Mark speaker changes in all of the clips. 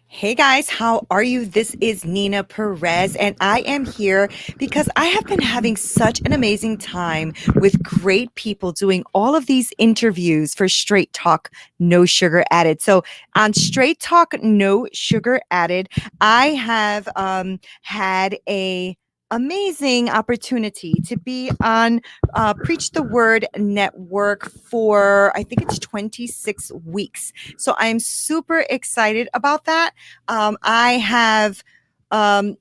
Speaker 1: Hey guys, how are you? This is Nina Perez, and I am here because I have been having such an amazing time with great people doing all of these interviews for Straight Talk No Sugar Added. So, on Straight Talk No Sugar Added, I have had a amazing opportunity to be on Preach the Word Network for I think it's 26 weeks. So I'm super excited about that. I have, kind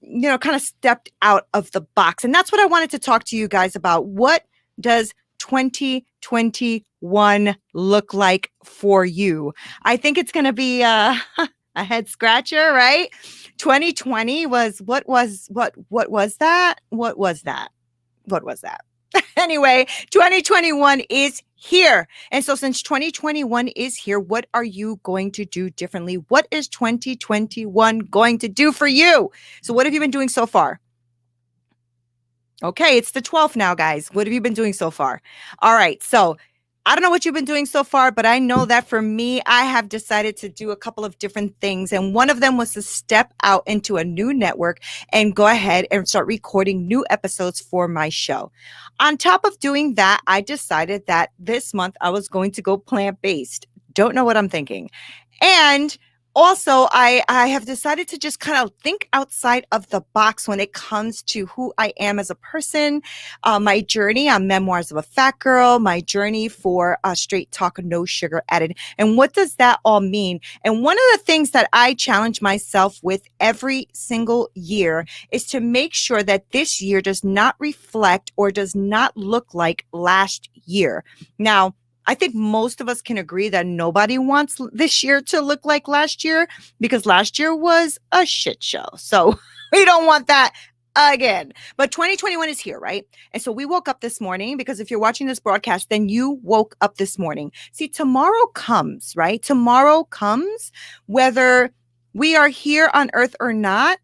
Speaker 1: of stepped out of the box. And that's what I wanted to talk to you guys about. What does 2021 look like for you? I think it's going to be a head scratcher, right? 2020 was what was that? What was that? What was that? Anyway, 2021 is here. And so since 2021 is here, what are you going to do differently? What is 2021 going to do for you? So what have you been doing so far? Okay, it's the 12th now, guys. What have you been doing so far? All right. So I don't know what you've been doing so far, but I know that for me, I have decided to do a couple of different things. And one of them was to step out into a new network and go ahead and start recording new episodes for my show. On top of doing that, I decided that this month I was going to go plant-based. Don't know what I'm thinking. And also, I have decided to just kind of think outside of the box when it comes to who I am as a person, my journey on Memoirs of a Fat Girl, my journey for Straight Talk No Sugar Added. And what does that all mean? And one of the things that I challenge myself with every single year is to make sure that this year does not reflect or does not look like last year. Now, I think most of us can agree that nobody wants this year to look like last year because last year was a shit show. So we don't want that again. But 2021 is here, right? And so we woke up this morning because if you're watching this broadcast, then you woke up this morning. See, tomorrow comes, right? Tomorrow comes whether we are here on earth or not.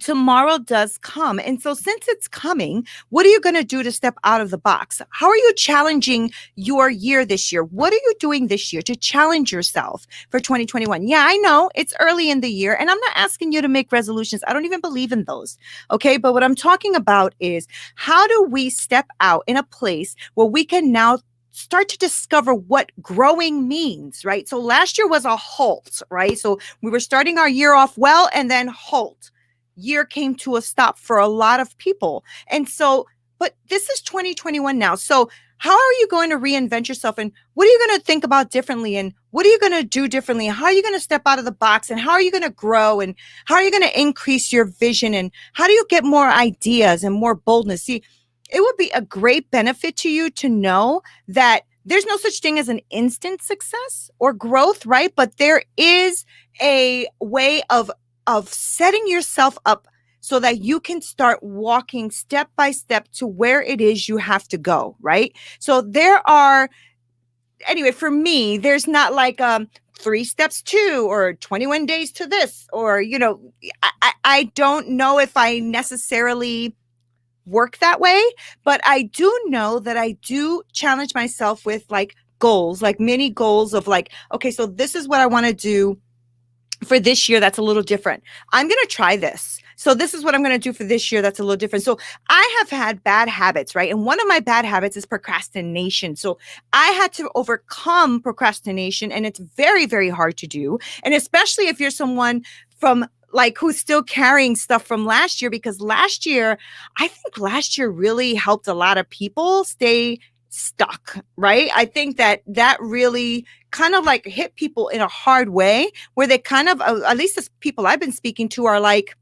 Speaker 1: Tomorrow does come. And so since it's coming, what are you going to do to step out of the box? How are you challenging your year this year? What are you doing this year to challenge yourself for 2021? Yeah, I know it's early in the year and I'm not asking you to make resolutions. I don't even believe in those. Okay. But what I'm talking about is how do we step out in a place where we can now start to discover what growing means, right? So last year was a halt, right? So we were starting our year off well and then halt. Year came to a stop for a lot of people. And so, but this is 2021 now. So how are you going to reinvent yourself and what are you going to think about differently and what are you going to do differently? How are you going to step out of the box and how are you going to grow and how are you going to increase your vision and how do you get more ideas and more boldness? See, it would be a great benefit to you to know that there's no such thing as an instant success or growth, right? But there is a way of setting yourself up so that you can start walking step by step to where it is you have to go, right? So there are, anyway, for me, there's not like 3 steps to or 21 days to this, or, I don't know if I necessarily work that way, but I do know that I do challenge myself with like goals, like mini goals of like, okay, so this is what I want to do for this year that's a little different. I'm going to try this. So this is what I'm going to do for this year that's a little different. So I have had bad habits, right? And one of my bad habits is procrastination. So I had to overcome procrastination and it's very, very hard to do. And especially if you're someone from like who's still carrying stuff from last year, because I think last year really helped a lot of people stay stuck, right? I think that really kind of like hit people in a hard way where they kind of, at least the people I've been speaking to are like,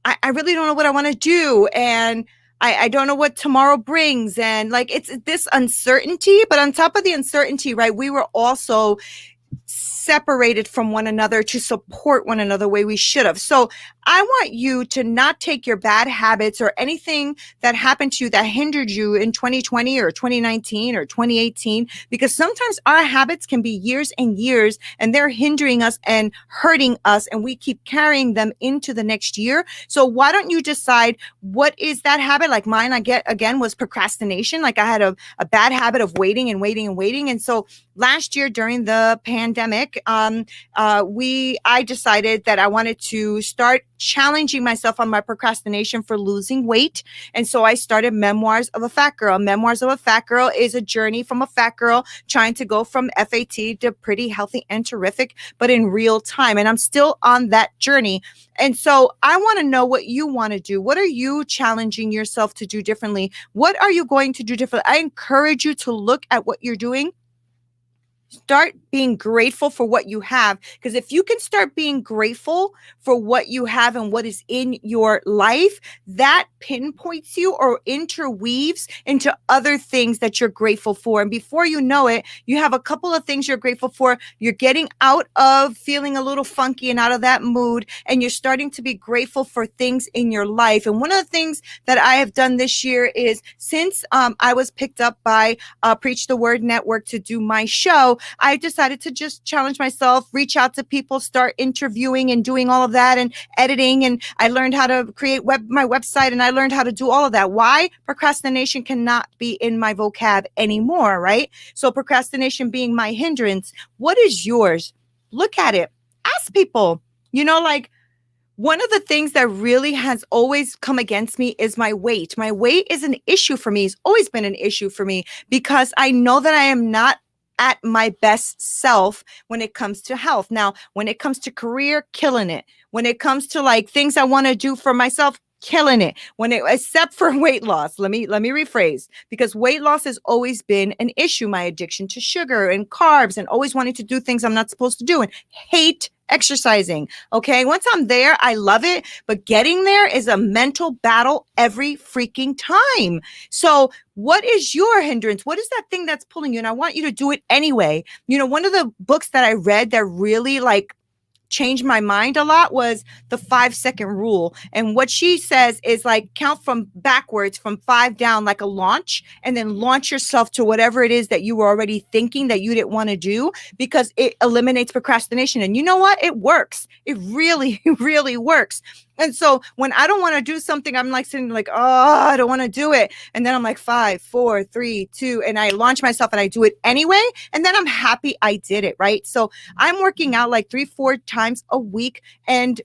Speaker 1: I really don't know what I want to do. And I don't know what tomorrow brings. And like, it's this uncertainty, but on top of the uncertainty, right, we were also separated from one another to support one another the way we should have. So I want you to not take your bad habits or anything that happened to you that hindered you in 2020 or 2019 or 2018, because sometimes our habits can be years and years and they're hindering us and hurting us and we keep carrying them into the next year. So why don't you decide what is that habit? Like mine, again, was procrastination. Like I had a bad habit of waiting and waiting and waiting. And so last year during the pandemic, pandemic, I decided that I wanted to start challenging myself on my procrastination for losing weight. And so I started Memoirs of a Fat Girl. Memoirs of a Fat Girl is a journey from a fat girl trying to go from FAT to pretty healthy and terrific, but in real time. And I'm still on that journey. And so I want to know what you want to do. What are you challenging yourself to do differently? What are you going to do differently? I encourage you to look at what you're doing. Start being grateful for what you have. Because if you can start being grateful for what you have and what is in your life, that pinpoints you or interweaves into other things that you're grateful for. And before you know it, you have a couple of things you're grateful for. You're getting out of feeling a little funky and out of that mood, and you're starting to be grateful for things in your life. And one of the things that I have done this year is, since I was picked up by Preach the Word Network to do my show, I decided to just challenge myself, reach out to people, start interviewing and doing all of that and editing. And I learned how to create my website, and I learned how to do all of that. Why? Procrastination cannot be in my vocab anymore, right? So procrastination being my hindrance. What is yours? Look at it. Ask people, like, one of the things that really has always come against me is my weight. My weight is an issue for me. It's always been an issue for me because I know that I am not at my best self when it comes to health. Now, when it comes to career, killing it. When it comes to like things I want to do for myself, killing it. Except for weight loss. Let me rephrase, because weight loss has always been an issue. My addiction to sugar and carbs and always wanting to do things I'm not supposed to do and hate exercising. Okay. Once I'm there, I love it. But getting there is a mental battle every freaking time. So what is your hindrance? What is that thing that's pulling you? And I want you to do it anyway. One of the books that I read that really changed my mind a lot was the 5-second rule. And what she says is count from backwards from 5 down like a launch, and then launch yourself to whatever it is that you were already thinking that you didn't want to do, because it eliminates procrastination. And you know what? It works. It really, really works. And so when I don't want to do something, I'm sitting oh, I don't want to do it. And then I'm 5, 4, 3, 2, and I launch myself and I do it anyway. And then I'm happy I did it, right? So I'm working out 3-4 times a week, and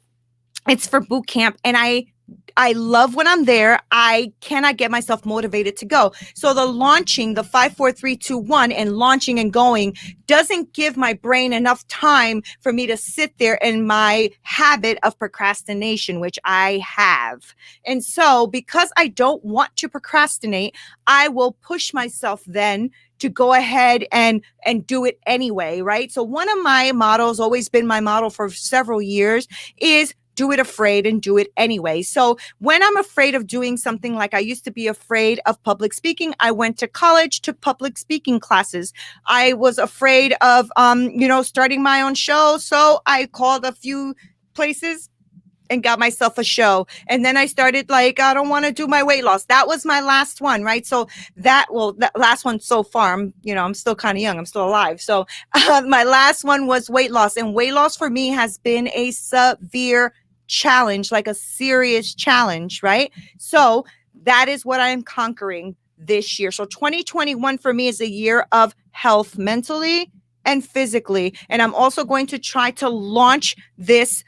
Speaker 1: it's for boot camp. And I love when I'm there. I cannot get myself motivated to go. So the launching, the 5, 4, 3, 2, 1 and launching and going doesn't give my brain enough time for me to sit there in my habit of procrastination, which I have. And so because I don't want to procrastinate, I will push myself then to go ahead and do it anyway, right? So one of my models, always been my model for several years, is do it afraid and do it anyway. So when I'm afraid of doing something, like I used to be afraid of public speaking, I went to college, took public speaking classes. I was afraid of, starting my own show. So I called a few places and got myself a show. And then I started I don't want to do my weight loss. That was my last one, right? So that last one so far, I'm still kind of young. I'm still alive. So my last one was weight loss. And weight loss for me has been a severe challenge, a serious challenge, right? So that is what I am conquering this year. So 2021 for me is a year of health mentally and physically. And I'm also going to try to launch this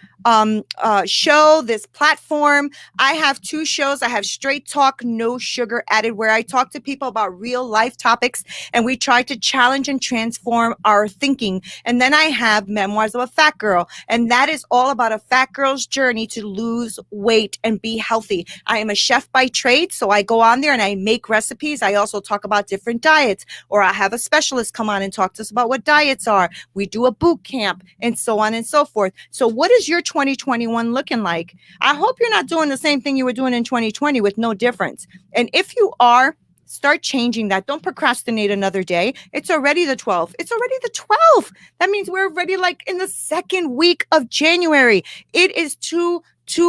Speaker 1: show, this platform. I have 2 shows. I have Straight Talk, No Sugar Added, where I talk to people about real life topics, and we try to challenge and transform our thinking. And then I have Memoirs of a Fat Girl, and that is all about a fat girl's journey to lose weight and be healthy. I am a chef by trade, so I go on there and I make recipes. I also talk about different diets, or I have a specialist come on and talk to us about what diets are. We do a boot camp and so on and so forth. So what is your 2021 looking like? I hope you're not doing the same thing you were doing in 2020 with no difference. And if you are, start changing that. Don't procrastinate another day. It's already the 12th. It's already the 12th. That means we're already in the 2nd week of January. It is too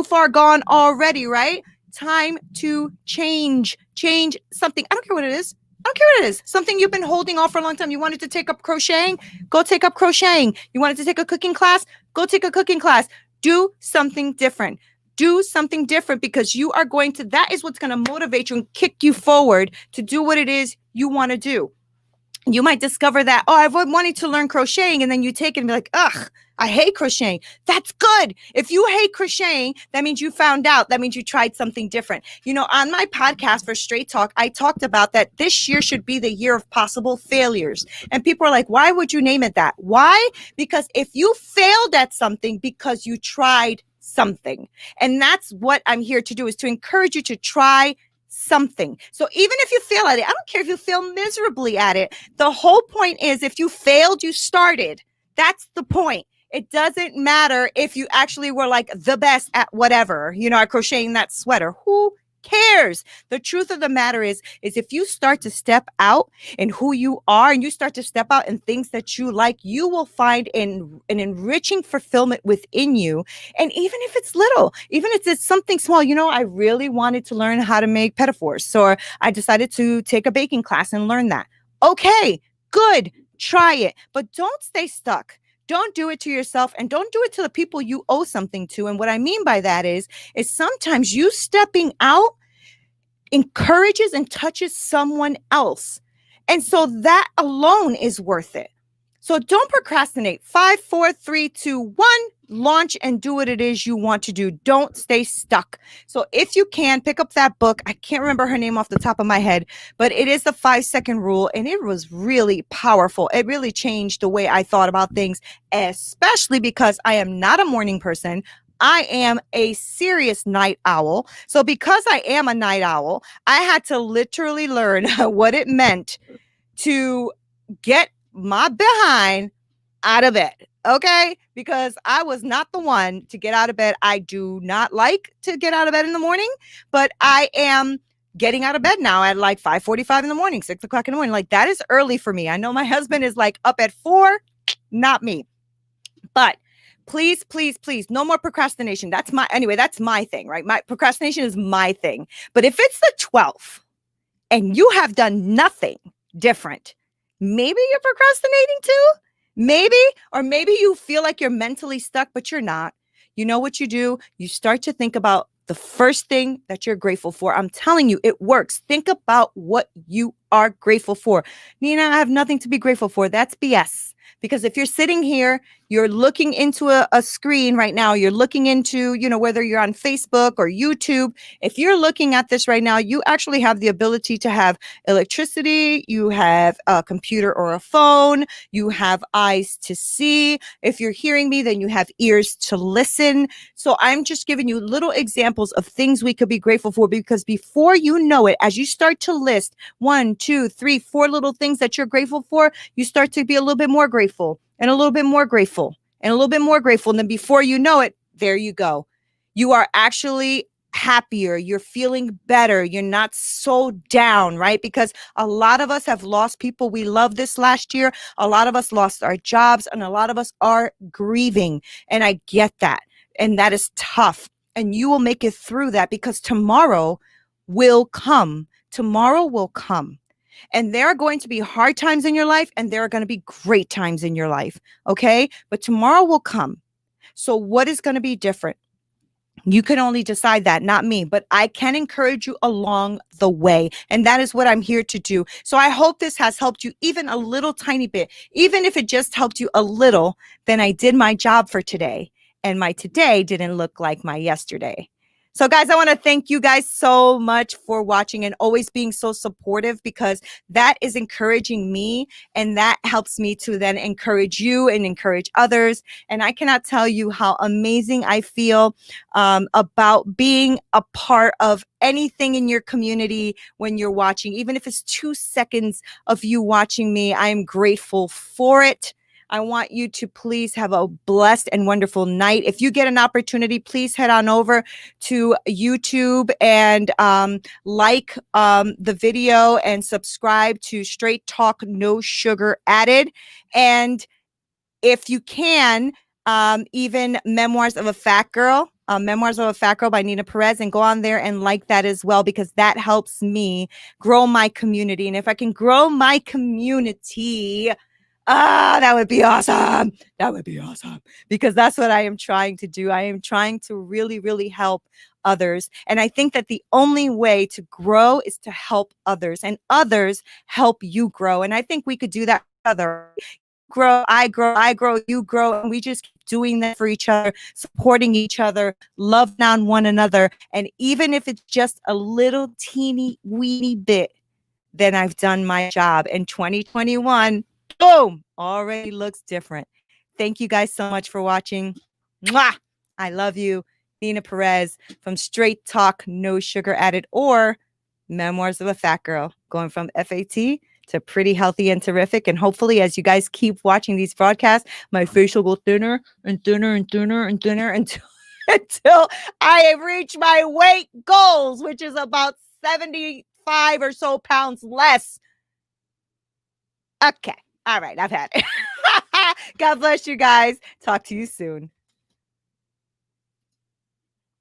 Speaker 1: far gone already, right? Time to change something. I don't care what it is. I don't care what it is. Something you've been holding off for a long time. You wanted to take up crocheting? Go take up crocheting. You wanted to take a cooking class? Go take a cooking class. Do something different. Do something different, because that is what's going to motivate you and kick you forward to do what it is you want to do. You might discover that, oh, I've been wanting to learn crocheting, and then you take it and be like, ugh, I hate crocheting. That's good. If you hate crocheting, that means you found out. That means you tried something different. You know, on my podcast for Straight Talk, I talked about that this year should be the year of possible failures. And people are like, why would you name it that? Why? Because if you failed at something because you tried something, and that's what I'm here to do, is to encourage you to try something. So even if you fail at it, I don't care if you fail miserably at it. The whole point is, if you failed, you started. That's the point. It doesn't matter if you actually were like the best at whatever, you know, at crocheting that sweater. Who cares? The truth of the matter is if you start to step out in who you are, and you start to step out in things that you like, you will find an enriching fulfillment within you. And even if it's little, even if it's something small, you know, I really wanted to learn how to make pedophores. So I decided to take a baking class and learn that. Okay, good. Try it, but don't stay stuck. Don't do it to yourself, and don't do it to the people you owe something to. And what I mean by that is sometimes you stepping out encourages and touches someone else. And so that alone is worth it. So don't procrastinate. 5, 4, 3, 2, 1, launch and do what it is you want to do. Don't stay stuck. So if you can, pick up that book. I can't remember her name off the top of my head, but it is the 5-second rule. And it was really powerful. It really changed the way I thought about things, especially because I am not a morning person. I am a serious night owl. So because I am a night owl, I had to literally learn what it meant to get my behind out of bed. Okay. Because I was not the one to get out of bed. I do not like to get out of bed in the morning, but I am getting out of bed now at like 5:45 in the morning, 6 o'clock in the morning. Like, that is early for me. I know my husband is like up at 4, not me. But please, please, please, no more procrastination. That's my thing, right? My procrastination is my thing. But if it's the 12th and you have done nothing different, maybe you're procrastinating too. Maybe, or maybe you feel like you're mentally stuck, but you're not. You know what you do? You start to think about the first thing that you're grateful for. I'm telling you, it works. Think about what you are grateful for. Nina, I have nothing to be grateful for. That's BS. Because if you're sitting here, you're looking into a screen right now, you're looking into, you know, whether you're on Facebook or YouTube, if you're looking at this right now, you actually have the ability to have electricity, you have a computer or a phone, you have eyes to see. If you're hearing me, then you have ears to listen. So I'm just giving you little examples of things we could be grateful for, because before you know it, as you start to list 1, 2, 3, 4 little things that you're grateful for, you start to be a little bit more grateful, and a little bit more grateful, and a little bit more grateful. And then before you know it, there you go. You are actually happier. You're feeling better. You're not so down, right? Because a lot of us have lost people we love this last year. A lot of us lost our jobs, and a lot of us are grieving. And I get that. And that is tough. And you will make it through that, because tomorrow will come. Tomorrow will come. And there are going to be hard times in your life, and there are going to be great times in your life. Okay. But tomorrow will come. So what is going to be different? You can only decide that, not me, but I can encourage you along the way. And that is what I'm here to do. So I hope this has helped you even a little tiny bit. Even if it just helped you a little, then I did my job for today. And my today didn't look like my yesterday. So guys, I want to thank you guys so much for watching and always being so supportive, because that is encouraging me, and that helps me to then encourage you and encourage others. And I cannot tell you how amazing I feel about being a part of anything in your community when you're watching. Even if it's 2 seconds of you watching me, I am grateful for it. I want you to please have a blessed and wonderful night. If you get an opportunity, please head on over to YouTube and like the video and subscribe to Straight Talk No Sugar Added. And if you can, even Memoirs of a Fat Girl, Memoirs of a Fat Girl by Nina Perez, and go on there and like that as well, because that helps me grow my community. And if I can grow my community, that would be awesome. That would be awesome, because that's what I am trying to do. I am trying to really, really help others. And I think that the only way to grow is to help others, and others help you grow. And I think we could do that together. Grow, I grow, you grow, and we just keep doing that for each other, supporting each other, loving on one another. And even if it's just a little teeny weeny bit, then I've done my job. And 2021, boom, already looks different. Thank you guys so much for watching. Mwah! I love you. Nina Perez from Straight Talk, No Sugar Added, or Memoirs of a Fat Girl, going from FAT to pretty healthy and terrific. And hopefully, as you guys keep watching these broadcasts, my face will go thinner and thinner and thinner and thinner until I reach my weight goals, which is about 75 or so pounds less. Okay. All right. I've had it. God bless you guys. Talk to you soon.